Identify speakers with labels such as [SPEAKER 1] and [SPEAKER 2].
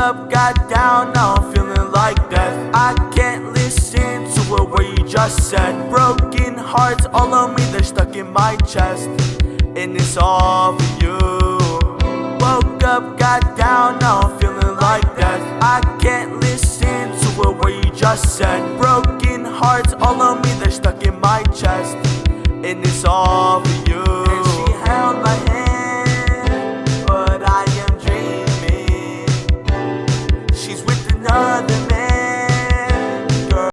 [SPEAKER 1] up, got down, now I'm feeling like death. I can't listen to a word you just said. Broken hearts all on me, they're stuck in my chest, and it's all for you. Woke up, got down, now I'm feeling like death. I can't listen to a word you just said. Broken hearts all on me, they're stuck in my chest, and it's all for you.